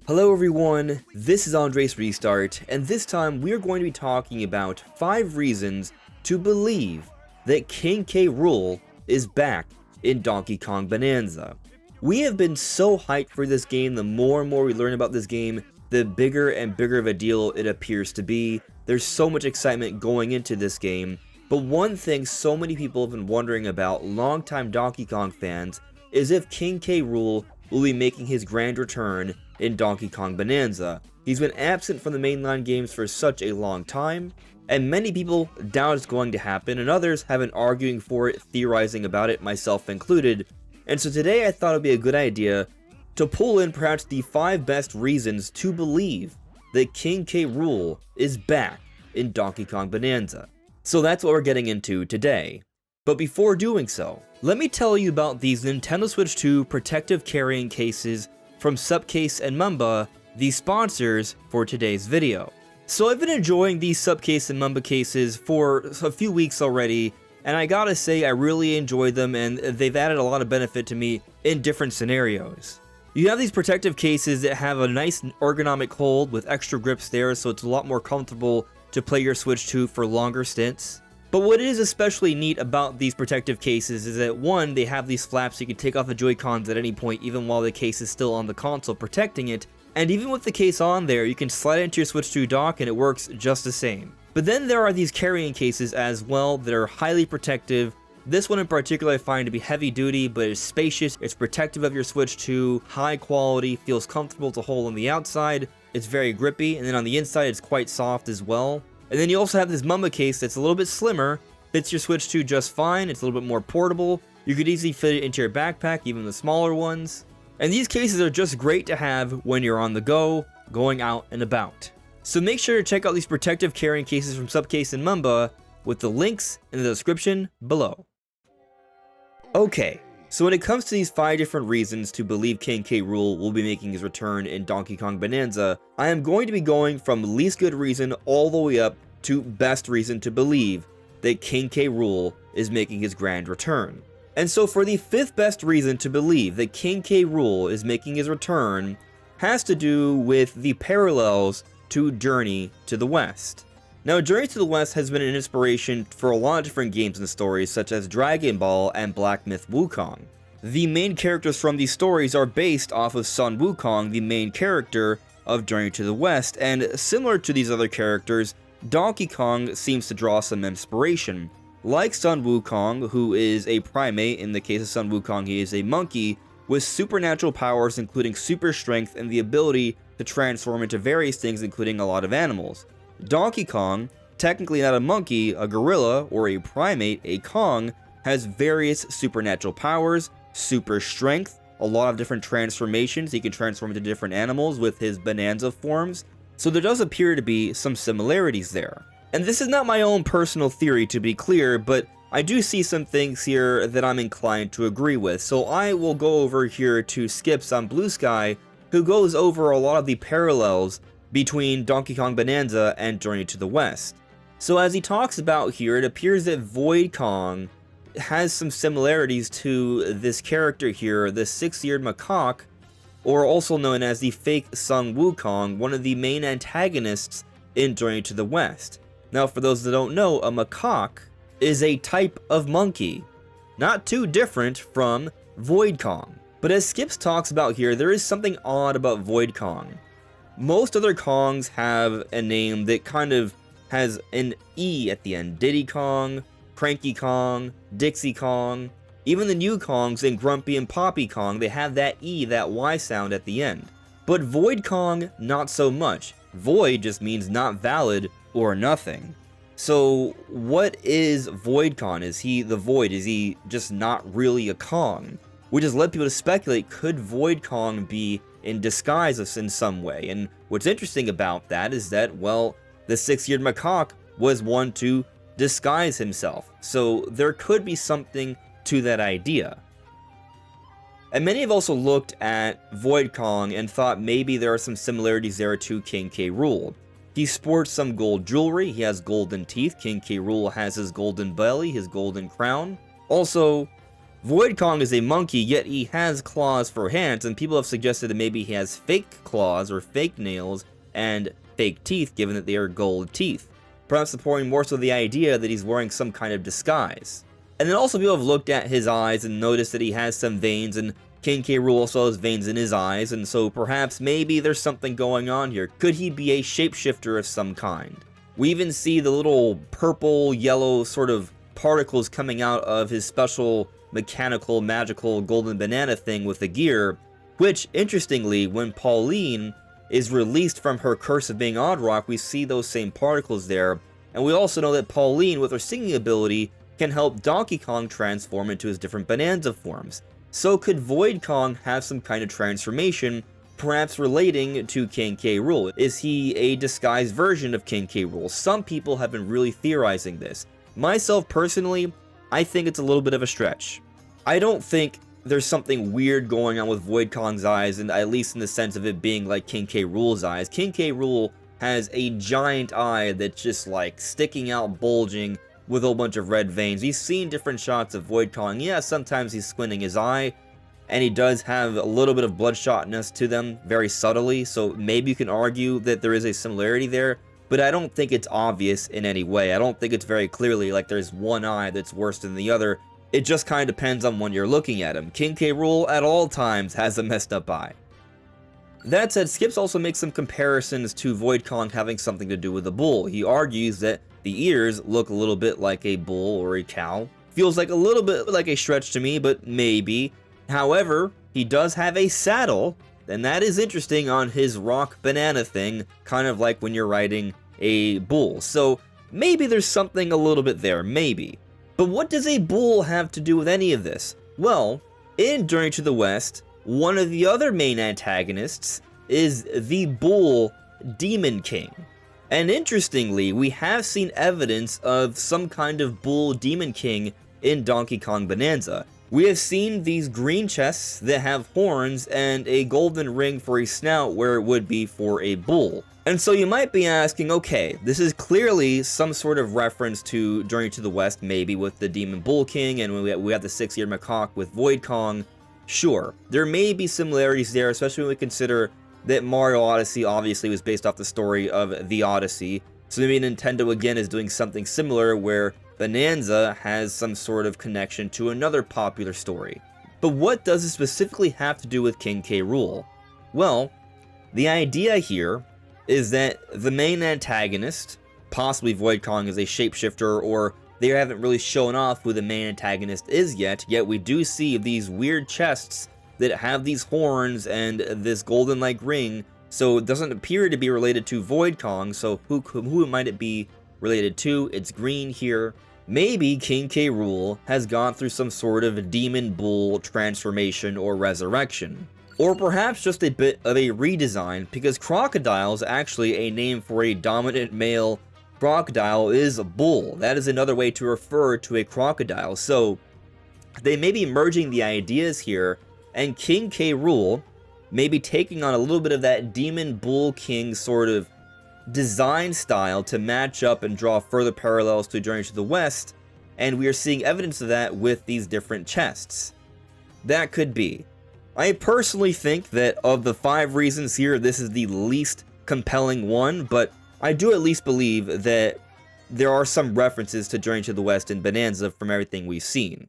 Hello everyone, this is AndresRestart, and this time we are going to be talking about 5 reasons to believe that King K. Rool is back in Donkey Kong Bonanza. We have been so hyped for this game. The more and more we learn about this game, the bigger and bigger of a deal it appears to be. There's so much excitement going into this game, but one thing so many people have been wondering about, longtime Donkey Kong fans, is if King K. Rool will be making his grand return in Donkey Kong Bonanza. He's been absent from the mainline games for such a long time, and many people doubt it's going to happen, and others have been arguing for it, theorizing about it, myself included. And so today I thought it would be a good idea to pull in perhaps the 5 best reasons to believe that King K. Rool is back in Donkey Kong Bonanza. So that's what we're getting into today. But before doing so, let me tell you about these Nintendo Switch 2 protective carrying cases from Supcase and Mumba, the sponsors for today's video. So I've been enjoying these Supcase and Mumba cases for a few weeks already, and I gotta say I really enjoy them, and they've added a lot of benefit to me in different scenarios. You have these protective cases that have a nice ergonomic hold with extra grips there, so it's a lot more comfortable to play your Switch 2 for longer stints. But what is especially neat about these protective cases is that, one, they have these flaps so you can take off the Joy-Cons at any point even while the case is still on the console protecting it, and even with the case on there, you can slide it into your Switch 2 dock and it works just the same. But then there are these carrying cases as well that are highly protective. This one in particular I find to be heavy duty, but it's spacious, it's protective of your Switch 2, high quality, feels comfortable to hold on the outside, it's very grippy, and then on the inside it's quite soft as well. And then you also have this Mumba case that's a little bit slimmer, fits your Switch 2 just fine, it's a little bit more portable, you could easily fit it into your backpack, even the smaller ones. And these cases are just great to have when you're on the go, going out and about. So make sure to check out these protective carrying cases from Supcase and Mumba with the links in the description below. Okay, so when it comes to these 5 different reasons to believe King K. Rool will be making his return in Donkey Kong Bonanza, I am going to be going from least good reason all the way up to best reason to believe that King K. Rool is making his grand return. And so for the 5th best reason to believe that King K. Rool is making his return has to do with the parallels to Journey to the West. Now, Journey to the West has been an inspiration for a lot of different games and stories, such as Dragon Ball and Black Myth Wukong. The main characters from these stories are based off of Sun Wukong, the main character of Journey to the West, and similar to these other characters, Donkey Kong seems to draw some inspiration. Like Sun Wukong, who is a primate, in the case of Sun Wukong he is a monkey, with supernatural powers including super strength and the ability to transform into various things including a lot of animals. Donkey Kong, technically not a monkey, a gorilla, or a primate, a Kong, has various supernatural powers, super strength, a lot of different transformations. He can transform into different animals with his Bananza forms, so there does appear to be some similarities there. And this is not my own personal theory, to be clear, but I do see some things here that I'm inclined to agree with, so I will go over here to Skips on Blue Sky, who goes over a lot of the parallels between Donkey Kong Bonanza and Journey to the West. So as he talks about here, it appears that Void Kong has some similarities to this character here, the 6-eared macaque, or also known as the fake Sun Wukong, one of the main antagonists in Journey to the West. Now, for those that don't know, a macaque is a type of monkey, not too different from Void Kong. But as Skips talks about here, there is something odd about Void Kong. Most other Kongs have a name that kind of has an E at the end. Diddy Kong, Cranky Kong, Dixie Kong. Even the new Kongs in Grumpy and Poppy Kong, they have that E, that Y sound at the end. But Void Kong, not so much. Void just means not valid or nothing. So what is Void Kong? Is he the Void? Is he just not really a Kong? Which has led people to speculate, could Void Kong be in disguise in some way? And what's interesting about that is that, well, the 6-eared macaque was one to disguise himself. So there could be something to that idea. And many have also looked at Void Kong and thought maybe there are some similarities there to King K. Rool. He sports some gold jewelry, he has golden teeth, King K. Rool has his golden belly, his golden crown. Also, Void Kong is a monkey, yet he has claws for hands, and people have suggested that maybe he has fake claws or fake nails and fake teeth, given that they are gold teeth, perhaps supporting more so the idea that he's wearing some kind of disguise. And then also people have looked at his eyes and noticed that he has some veins, and King K. Rool also has veins in his eyes, and so perhaps maybe there's something going on here. Could he be a shapeshifter of some kind? We even see the little purple, yellow sort of particles coming out of his special mechanical, magical golden banana thing with the gear, which, interestingly, when Pauline is released from her curse of being Oddrock, we see those same particles there, and we also know that Pauline, with her singing ability, can help Donkey Kong transform into his different Bananza forms. So could Void Kong have some kind of transformation, perhaps relating to King K. Rool? Is he a disguised version of King K. Rool? Some people have been really theorizing this. Myself, personally, I think it's a little bit of a stretch. I don't think there's something weird going on with Void Kong's eyes, and at least in the sense of it being like King K. Rool's eyes. King K. Rool has a giant eye that's just like sticking out, bulging, with a whole bunch of red veins. We've seen different shots of Void Kong. Yeah, sometimes he's squinting his eye, and he does have a little bit of bloodshotness to them, very subtly, so maybe you can argue that there is a similarity there, but I don't think it's obvious in any way. I don't think it's very clearly like there's one eye that's worse than the other. It just kind of depends on when you're looking at him. King K. Rool at all times has a messed up eye. That said, Skips also makes some comparisons to Void Kong having something to do with the bull. He argues that the ears look a little bit like a bull or a cow. Feels like a little bit like a stretch to me, but maybe. However, he does have a saddle, and that is interesting on his rock banana thing, kind of like when you're riding a bull. So maybe there's something a little bit there, maybe. But what does a bull have to do with any of this? Well, in Journey to the West, one of the other main antagonists is the bull Demon King. And interestingly, we have seen evidence of some kind of bull Demon King in Donkey Kong Bananza. We have seen these green chests that have horns and a golden ring for a snout where it would be for a bull. And so you might be asking, okay, this is clearly some sort of reference to Journey to the West, maybe with the Demon Bull King, and we have the six-eared macaque with Void Kong. Sure, there may be similarities there, especially when we consider that Mario Odyssey obviously was based off the story of the Odyssey. So maybe Nintendo again is doing something similar where Bananza has some sort of connection to another popular story. But what does it specifically have to do with King K. Rool? Well, the idea here is that the main antagonist, possibly Void Kong, is a shapeshifter, or they haven't really shown off who the main antagonist is yet we do see these weird chests that have these horns and this golden-like ring, so it doesn't appear to be related to Void Kong, so who might it be related to? It's green here. Maybe King K. Rool has gone through some sort of demon bull transformation or resurrection. Or perhaps just a bit of a redesign, because crocodile's actually a name for a dominant male crocodile is a bull. That is another way to refer to a crocodile. So they may be merging the ideas here, and King K. Rool may be taking on a little bit of that Demon Bull King sort of design style to match up and draw further parallels to Journey to the West, and we are seeing evidence of that with these different chests. That could be. I personally think that of the 5 reasons here, this is the least compelling one, but I do at least believe that there are some references to Journey to the West and Bananza from everything we've seen.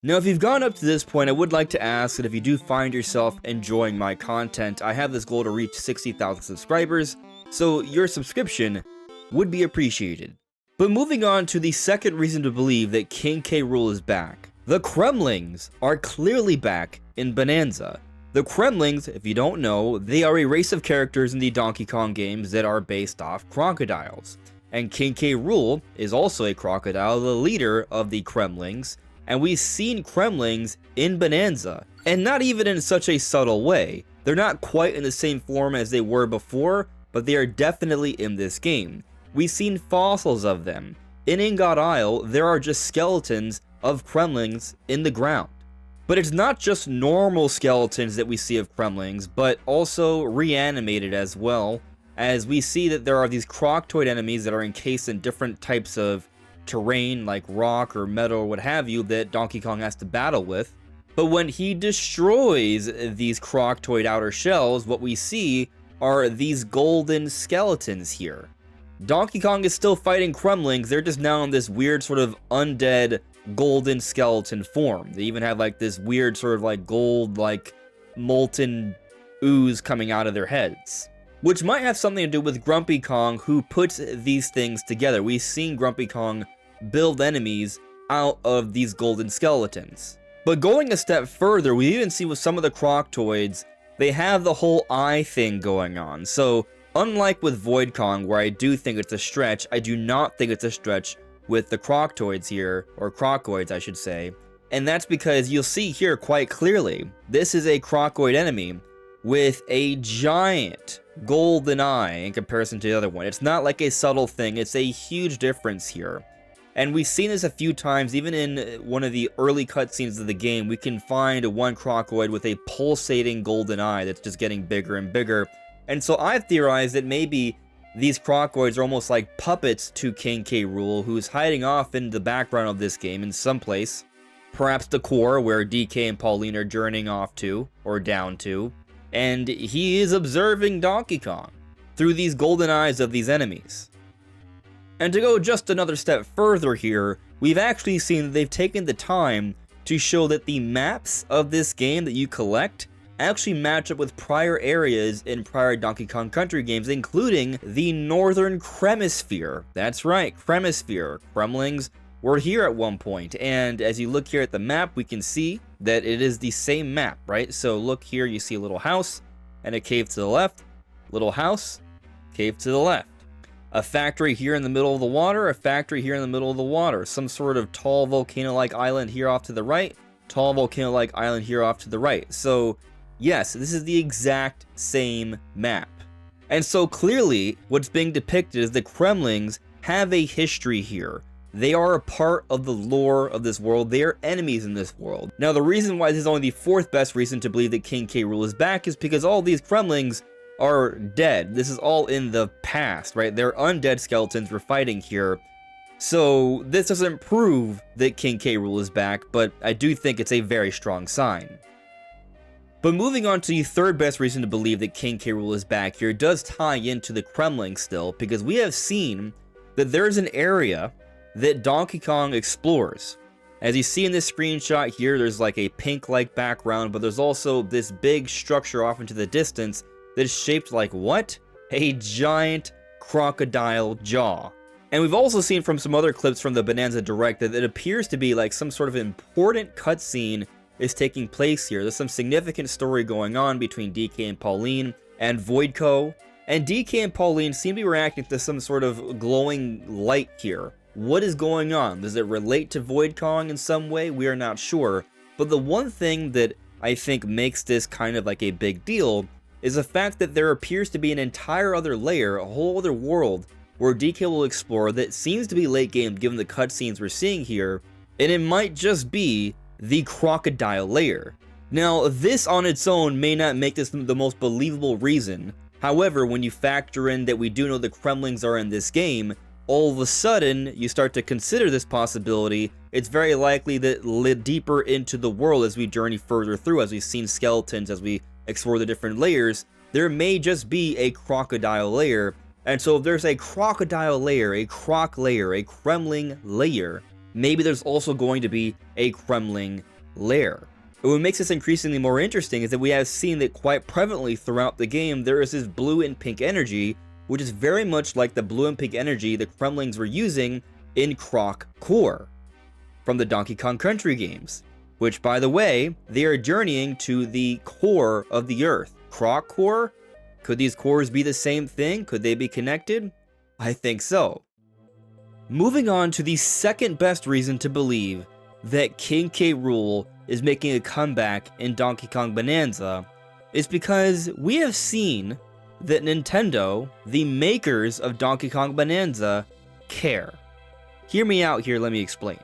Now, if you've gone up to this point, I would like to ask that if you do find yourself enjoying my content, I have this goal to reach 60,000 subscribers, so your subscription would be appreciated. But moving on to the second reason to believe that King K. Rool is back. The Kremlings are clearly back in Bananza. The Kremlings, if you don't know, they are a race of characters in the Donkey Kong games that are based off crocodiles. And King K. Rool is also a crocodile, the leader of the Kremlings, and we've seen Kremlings in Bananza, and not even in such a subtle way. They're not quite in the same form as they were before, but they are definitely in this game. We've seen fossils of them. In Ingot Isle, there are just skeletons of Kremlings in the ground. But it's not just normal skeletons that we see of Kremlings, but also reanimated as well, as we see that there are these croctoid enemies that are encased in different types of terrain like rock or metal or what have you that Donkey Kong has to battle with. But when he destroys these Croctoid outer shells, what we see are these golden skeletons here. Donkey Kong is still fighting Kremlings, they're just now in this weird sort of undead golden skeleton form. They even have like this weird sort of like gold like molten ooze coming out of their heads. Which might have something to do with Grumpy Kong, who puts these things together. We've seen Grumpy Kong build enemies out of these golden skeletons. But going a step further, we even see with some of the Croctoids, they have the whole eye thing going on. So, unlike with Void Kong, where I do think it's a stretch, I do not think it's a stretch with the Croctoids here, or Crocoids I should say. And that's because you'll see here quite clearly, this is a Crocoid enemy with a giant golden eye in comparison to the other one. It's not like a subtle thing, it's a huge difference here. And we've seen this a few times, even in one of the early cutscenes of the game, we can find one Crocoid with a pulsating golden eye that's just getting bigger and bigger. And so I've theorized that maybe these Crocoids are almost like puppets to King K. Rool, who's hiding off in the background of this game in some place. Perhaps the core, where DK and Pauline are journeying off to, or down to. And he is observing Donkey Kong through these golden eyes of these enemies. And to go just another step further here, we've actually seen that they've taken the time to show that the maps of this game that you collect actually match up with prior areas in prior Donkey Kong Country games, including the Northern Cremisphere. That's right, Cremisphere. Kremlings were here at one point, and as you look here at the map, we can see that it is the same map, right? So look here, you see a little house and a cave to the left, little house, cave to the left. A factory here in the middle of the water, a factory here in the middle of the water, some sort of tall volcano-like island here off to the right, tall volcano-like island here off to the right. So yes, this is the exact same map. And so clearly, what's being depicted is the Kremlings have a history here. They are a part of the lore of this world. They are enemies in this world. Now, the reason why this is only the fourth best reason to believe that King K. Rool is back is because all these Kremlings are dead. This is all in the past, right? They're undead skeletons we're fighting here. So this doesn't prove that King K. Rool is back, but I do think it's a very strong sign. But moving on to the third best reason to believe that King K. Rool is back here does tie into the Kremlings still, because we have seen that there's an area that Donkey Kong explores. As you see in this screenshot here, there's like a pink-like background, but there's also this big structure off into the distance that is shaped like what? A giant crocodile jaw. And we've also seen from some other clips from the Bananza Direct that it appears to be like some sort of important cutscene is taking place here. There's some significant story going on between DK and Pauline and Voidco. And DK and Pauline seem to be reacting to some sort of glowing light here. What is going on? Does it relate to Void Kong in some way? We are not sure. But the one thing that I think makes this kind of like a big deal is the fact that there appears to be an entire other layer, a whole other world, where DK will explore that seems to be late game given the cutscenes we're seeing here, and it might just be the crocodile layer. Now, this on its own may not make this the most believable reason. However, when you factor in that we do know the Kremlings are in this game, all of a sudden, you start to consider this possibility. It's very likely that deeper into the world as we journey further through, as we've seen skeletons, as we explore the different layers, there may just be a crocodile layer. And so if there's a crocodile layer, a croc layer, a Kremling layer, maybe there's also going to be a Kremling lair. And what makes this increasingly more interesting is that we have seen that quite prevalently throughout the game, there is this blue and pink energy, which is very much like the blue and pink energy the Kremlings were using in Croc Core from the Donkey Kong Country games, which, by the way, they are journeying to the core of the Earth. Croc Core? Could these cores be the same thing? Could they be connected? I think so. Moving on to the second best reason to believe that King K. Rool is making a comeback in Donkey Kong Bonanza is because we have seen that Nintendo, the makers of Donkey Kong Bonanza, care. Hear me out here, let me explain.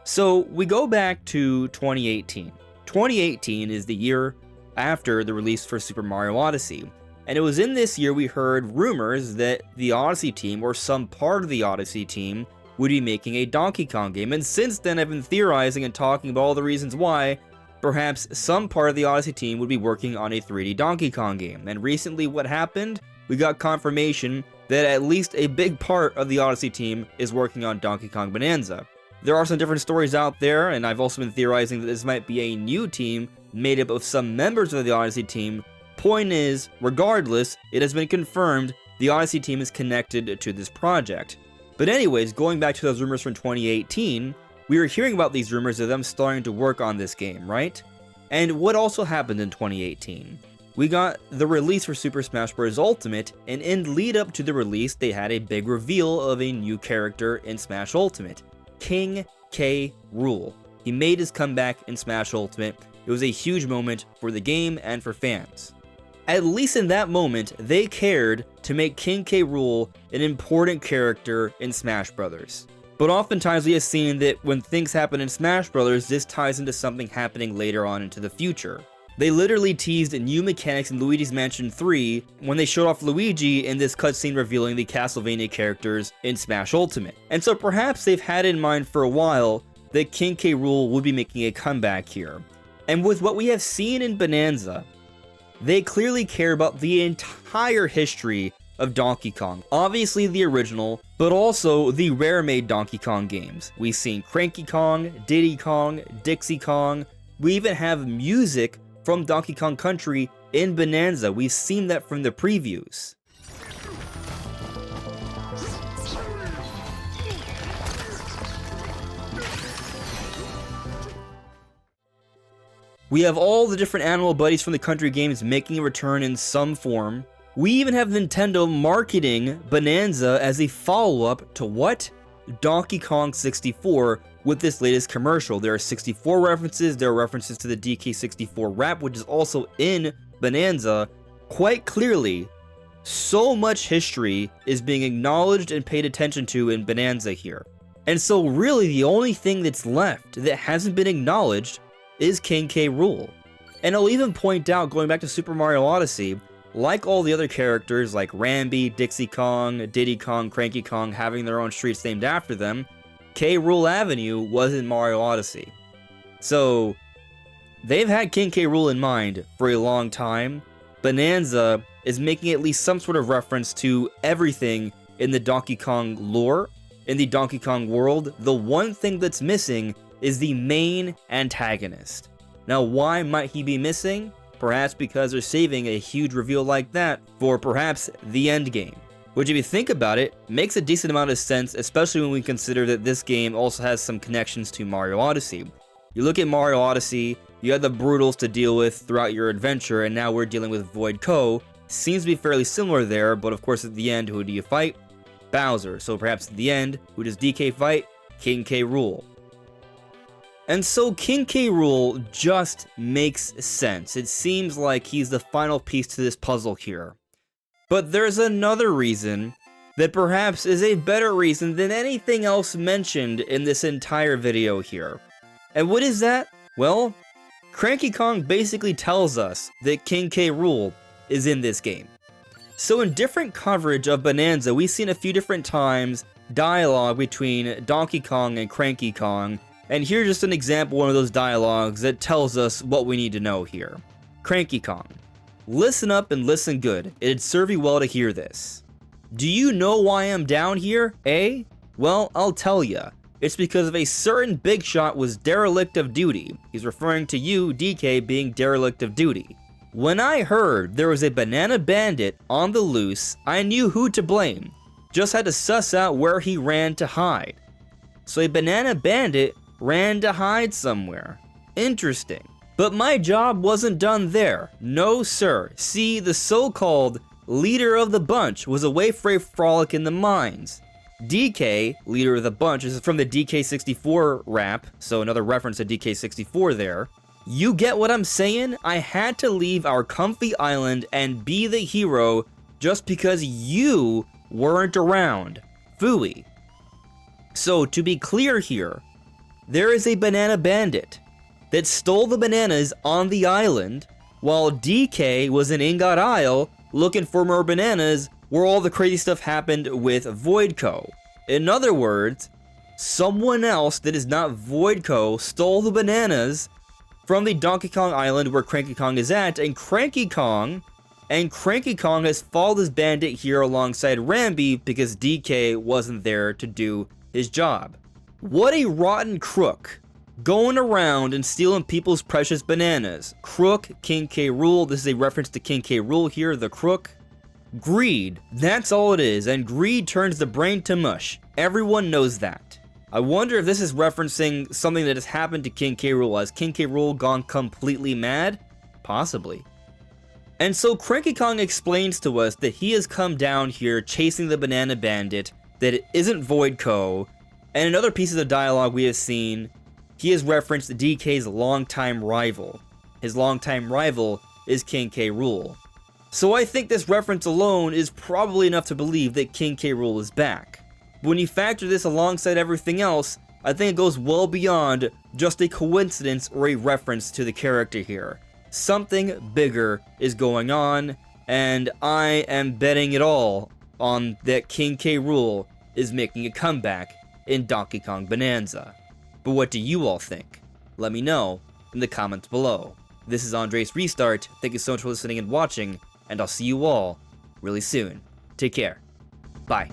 So, we go back to 2018. 2018 is the year after the release for Super Mario Odyssey. And it was in this year we heard rumors that the Odyssey team, or some part of the Odyssey team, would be making a Donkey Kong game, and since then I've been theorizing and talking about all the reasons why perhaps some part of the Odyssey team would be working on a 3D Donkey Kong game. And recently what happened? We got confirmation that at least a big part of the Odyssey team is working on Donkey Kong Bananza. There are some different stories out there, and I've also been theorizing that this might be a new team made up of some members of the Odyssey team. Point is, regardless, it has been confirmed the Odyssey team is connected to this project. But anyways, going back to those rumors from 2018, we were hearing about these rumors of them starting to work on this game, right? And what also happened in 2018? We got the release for Super Smash Bros. Ultimate, and in lead up to the release, they had a big reveal of a new character in Smash Ultimate, King K. Rool. He made his comeback in Smash Ultimate. It was a huge moment for the game and for fans. At least in that moment, they cared to make King K. Rool an important character in Smash Bros. But oftentimes we have seen that when things happen in Smash Bros, this ties into something happening later on into the future. They literally teased new mechanics in Luigi's Mansion 3 when they showed off Luigi in this cutscene revealing the Castlevania characters in Smash Ultimate. And so perhaps they've had in mind for a while that King K. Rool would be making a comeback here. And with what we have seen in Bananza, they clearly care about the entire history of Donkey Kong. Obviously the original, but also the rare-made Donkey Kong games. We've seen Cranky Kong, Diddy Kong, Dixie Kong. We even have music from Donkey Kong Country in Bananza. We've seen that from the previews. We have all the different animal buddies from the country games making a return in some form. We even have Nintendo marketing Bananza as a follow-up to what? Donkey Kong 64 with this latest commercial. There are 64 references, there are references to the DK64 rap, which is also in Bananza. Quite clearly, so much history is being acknowledged and paid attention to in Bananza here. And so really the only thing that's left that hasn't been acknowledged is King K. Rool. And I'll even point out, going back to Super Mario Odyssey, like all the other characters like Rambi, Dixie Kong, Diddy Kong, Cranky Kong having their own streets named after them, K. Rool Avenue was in Mario Odyssey. So they've had King K. Rool in mind for a long time. Bananza is making at least some sort of reference to everything in the Donkey Kong lore, in the Donkey Kong world. The one thing that's missing is the main antagonist. Now, why might he be missing? Perhaps because they're saving a huge reveal like that for perhaps the end game. Which, if you think about it, makes a decent amount of sense, especially when we consider that this game also has some connections to Mario Odyssey. You look at Mario Odyssey, you had the Brutals to deal with throughout your adventure, and now we're dealing with Void Co. Seems to be fairly similar there, but of course at the end, who do you fight? Bowser. So perhaps at the end, who does DK fight? King K. Rool. And so King K. Rool just makes sense. It seems like he's the final piece to this puzzle here. But there's another reason that perhaps is a better reason than anything else mentioned in this entire video here. And what is that? Well, Cranky Kong basically tells us that King K. Rool is in this game. So in different coverage of Bananza, we've seen a few different times dialogue between Donkey Kong and Cranky Kong. And here's just an example, one of those dialogues that tells us what we need to know here. Cranky Kong. Listen up and listen good. It'd serve you well to hear this. Do you know why I'm down here, eh? Well, I'll tell ya. It's because of a certain big shot was derelict of duty. He's referring to you, DK, being derelict of duty. When I heard there was a banana bandit on the loose, I knew who to blame. Just had to suss out where he ran to hide. So a banana bandit ran to hide somewhere. Interesting. But my job wasn't done there. No sir. See, the so-called leader of the bunch was away for a frolic in the mines. DK, leader of the bunch, is from the DK64 rap, so another reference to DK64 there. You get what I'm saying? I had to leave our comfy island and be the hero just because you weren't around. Phooey. So to be clear here, there is a banana bandit that stole the bananas on the island while DK was in Ingot Isle looking for more bananas where all the crazy stuff happened with Void Co. In other words, someone else that is not Voidco stole the bananas from the Donkey Kong Island where Cranky Kong is at, and Cranky Kong has followed this bandit here alongside Rambi because DK wasn't there to do his job. What a rotten crook, going around and stealing people's precious bananas. Crook, King K. Rool. This is a reference to King K. Rool here, the crook. Greed, that's all it is, and greed turns the brain to mush. Everyone knows that. I wonder if this is referencing something that has happened to King K. Rool. Has King K. Rool gone completely mad? Possibly. And so Cranky Kong explains to us that he has come down here chasing the Banana Bandit, that it isn't Voidco, and in other pieces of dialogue we have seen, he has referenced DK's longtime rival. His longtime rival is King K. Rool. So I think this reference alone is probably enough to believe that King K. Rool is back. But when you factor this alongside everything else, I think it goes well beyond just a coincidence or a reference to the character here. Something bigger is going on, and I am betting it all on that King K. Rool is making a comeback in Donkey Kong Bonanza. But what do you all think? Let me know in the comments below. This is AndresRestart. Thank you so much for listening and watching, and I'll see you all really soon. Take care. Bye.